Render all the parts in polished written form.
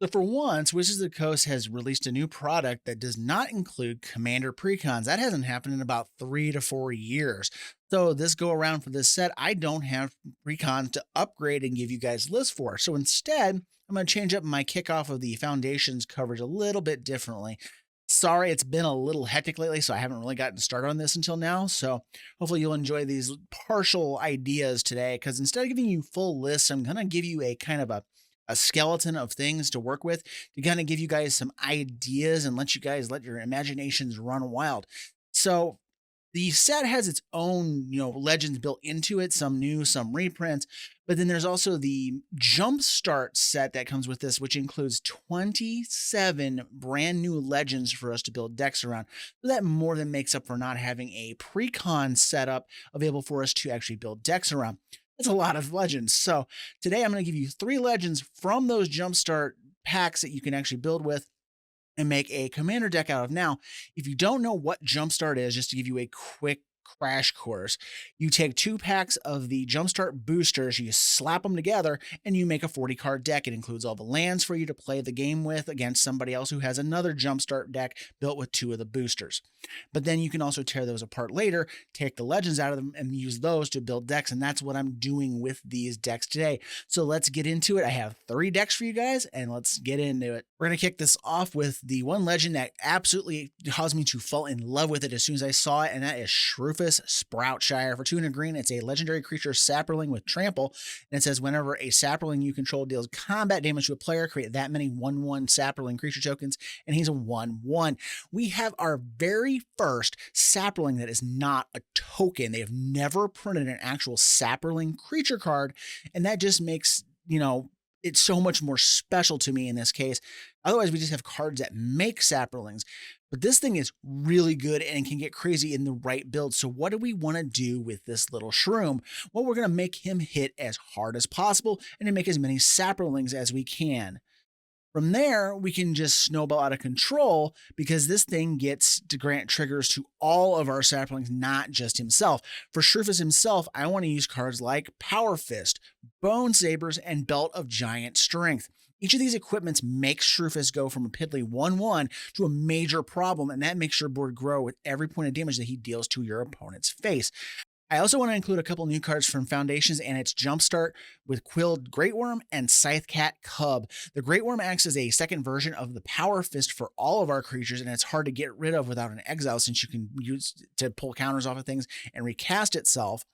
So for once, Wizards of the Coast has released a new product that does not include Commander precons. That hasn't happened in about 3 to 4 years. So this go around for this set, I don't have precons to upgrade and give you guys lists for. So instead, I'm going to change up my kickoff of the Foundations coverage a little bit differently. Sorry, it's been a little hectic lately, so I haven't really gotten started on this until now. So hopefully you'll enjoy these partial ideas today, because instead of giving you full lists, I'm going to give you a kind of a skeleton of things to work with to kind of give you guys some ideas and let you guys let your imaginations run wild. So the set has its own, legends built into it, some new, some reprints, but then there's also the Jumpstart set that comes with this, which includes 27 brand new legends for us to build decks around. So that more than makes up for not having a pre-con setup available for us to actually build decks around. That's a lot of legends. So today I'm going to give you 3 legends from those Jumpstart packs that you can actually build with and make a commander deck out of. Now, if you don't know what Jumpstart is, just to give you a quick crash course, you take 2 packs of the Jumpstart boosters, you slap them together, and you make a 40 card deck. It includes all the lands for you to play the game with against somebody else who has another Jumpstart deck built with 2 of the boosters. But then you can also tear those apart later, take the legends out of them, and use those to build decks. And that's what I'm doing with these decks today. So let's get into it. I have 3 decks for you guys, and let's get into it. We're going to kick this off with the one legend that absolutely caused me to fall in love with it as soon as I saw it, and that is Shroofus Sproutshire. For 200 green, it's a legendary creature sapperling with trample, and it says whenever a sapperling you control deals combat damage to a player, create that many 1/1 sapperling creature tokens, and he's a 1/1. We have our very first sapperling that is not a token. They have never printed an actual sapperling creature card, and that just makes, it's so much more special to me in this case. Otherwise, we just have cards that make sapperlings. But this thing is really good and can get crazy in the right build. So what do we want to do with this little shroom? Well, we're going to make him hit as hard as possible and to make as many sapperlings as we can. From there, we can just snowball out of control because this thing gets to grant triggers to all of our saplings, not just himself. For Shroofus himself, I want to use cards like Power Fist, Bone Sabers, and Belt of Giant Strength. Each of these equipments makes Shroofus go from a piddly 1/1 to a major problem, and that makes your board grow with every point of damage that he deals to your opponent's face. I also want to include a couple new cards from Foundations and its Jumpstart with Quilled Great Worm and Scythecat Cub. The Great Worm acts as a second version of the Power Fist for all of our creatures, and it's hard to get rid of without an exile since you can use to pull counters off of things and recast itself.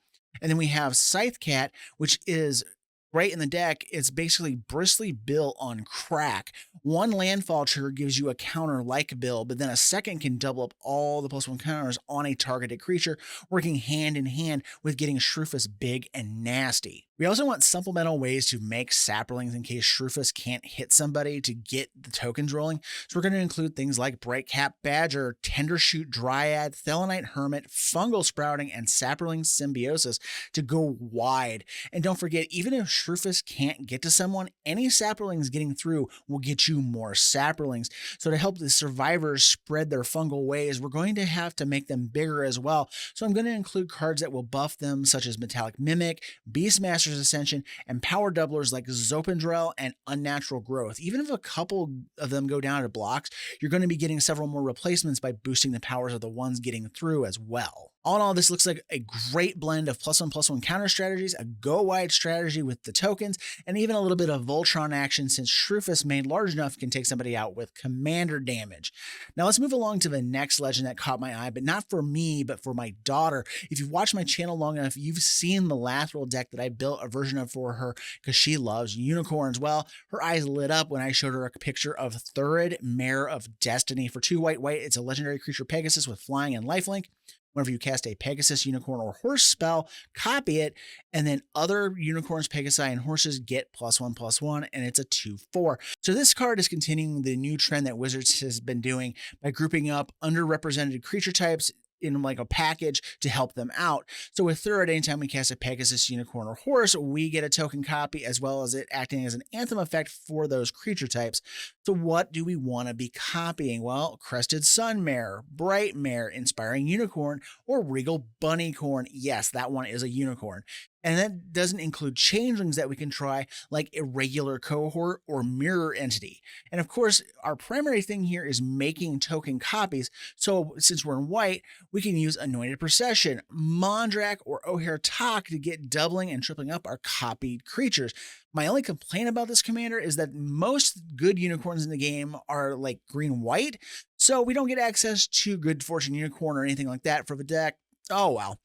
And then we have Scythecat, which is great in the deck. It's basically Bristly Bill on crack. One landfall trigger gives you a counter like Bill, but then a second can double up all the +1 counters on a targeted creature, working hand in hand with getting Shroofus big and nasty. We also want supplemental ways to make sapperlings in case Shroofus can't hit somebody to get the tokens rolling. So we're going to include things like Brightcap Badger, Tendershoot Dryad, Thelanite Hermit, Fungal Sprouting, and Sapperling Symbiosis to go wide. And don't forget, even if Shroofus can't get to someone, any sapperlings getting through will get you more sapperlings. So to help the survivors spread their fungal ways, we're going to have to make them bigger as well. So I'm going to include cards that will buff them, such as Metallic Mimic, Beastmaster's Ascension, and power doublers like Zopendrel and Unnatural Growth. Even if a couple of them go down to blocks, you're going to be getting several more replacements by boosting the powers of the ones getting through as well. All in all, this looks like a great blend of +1/+1 counter strategies, a go-wide strategy with the tokens, and even a little bit of Voltron action since Shroofus, made large enough, can take somebody out with commander damage. Now let's move along to the next legend that caught my eye, but not for me, but for my daughter. If you've watched my channel long enough, you've seen the Lathril deck that I built a version of for her because she loves unicorns. Well, her eyes lit up when I showed her a picture of Thurid, Mare of Destiny. For 2 white, it's a legendary creature Pegasus with flying and lifelink. Whenever you cast a Pegasus, Unicorn, or Horse spell, copy it, and then other unicorns, Pegasi, and horses get +1/+1, and it's a 2/4. So this card is continuing the new trend that Wizards has been doing by grouping up underrepresented creature types in like a package to help them out. So with Thurid, anytime we cast a Pegasus, Unicorn, or Horse, we get a token copy as well as it acting as an anthem effect for those creature types. So what do we want to be copying? Well, Crested Sunmare, Bright Mare, Inspiring Unicorn, or Regal Bunnycorn. Yes, that one is a unicorn. And that doesn't include changelings that we can try, like irregular cohort or mirror entity. And of course, our primary thing here is making token copies. So since we're in white, we can use Anointed Procession, Mondrak, or O'Hare Talk to get doubling and tripling up our copied creatures. My only complaint about this commander is that most good unicorns in the game are like green-white, so we don't get access to Good Fortune Unicorn or anything like that for the deck. Oh well.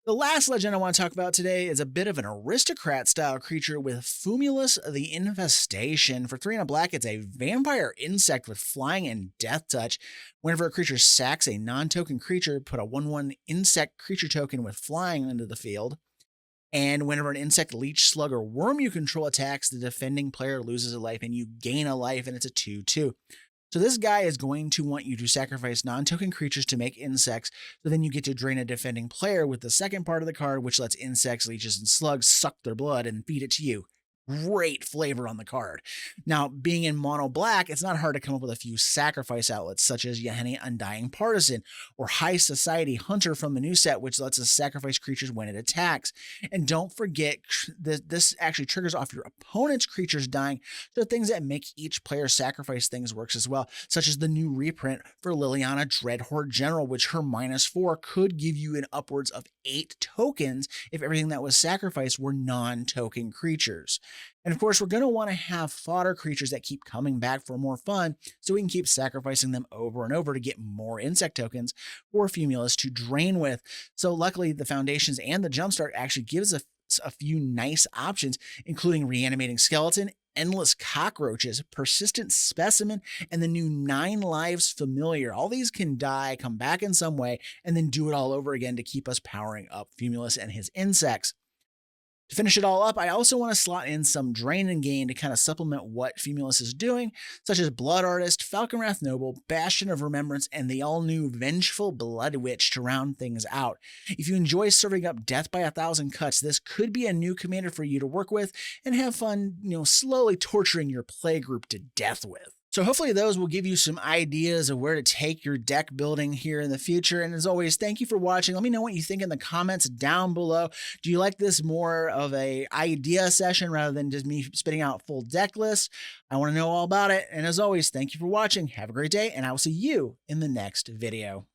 The last legend I want to talk about today is a bit of an aristocrat style creature with Fumulus the Infestation. For 3 and a black, it's a vampire insect with flying and death touch. Whenever a creature sacks a non-token creature, put a 1/1 insect creature token with flying into the field. And whenever an insect, leech, slug, or worm you control attacks, the defending player loses a life and you gain a life, and it's a 2/2. So this guy is going to want you to sacrifice non-token creatures to make insects, so then you get to drain a defending player with the second part of the card, which lets insects, leeches, and slugs suck their blood and feed it to you. Great flavor on the card. Now, being in mono black, it's not hard to come up with a few sacrifice outlets, such as Yahenni Undying Partisan or High Society Hunter from the new set, which lets us sacrifice creatures when it attacks. And don't forget that this actually triggers off your opponent's creatures dying, so things that make each player sacrifice things works as well, such as the new reprint for Liliana Dreadhorde General, which her -4 could give you an upwards of 8 tokens if everything that was sacrificed were non-token creatures. And of course, we're going to want to have fodder creatures that keep coming back for more fun, so we can keep sacrificing them over and over to get more insect tokens for Fumulus to drain with. So luckily, the Foundations and the Jumpstart actually gives us a few nice options, including Reanimating Skeleton, Endless Cockroaches, Persistent Specimen, and the new 9 Lives Familiar. All these can die, come back in some way, and then do it all over again to keep us powering up Fumulus and his insects. To finish it all up, I also want to slot in some Drain and Gain to kind of supplement what Fumulus is doing, such as Blood Artist, Falconwrath Noble, Bastion of Remembrance, and the all-new Vengeful Blood Witch to round things out. If you enjoy serving up death by 1,000 cuts, this could be a new commander for you to work with and have fun, slowly torturing your play group to death with. So hopefully those will give you some ideas of where to take your deck building here in the future. And as always, thank you for watching. Let me know what you think in the comments down below. Do you like this more of a idea session rather than just me spitting out full deck lists? I want to know all about it. And as always, thank you for watching. Have a great day, and I will see you in the next video.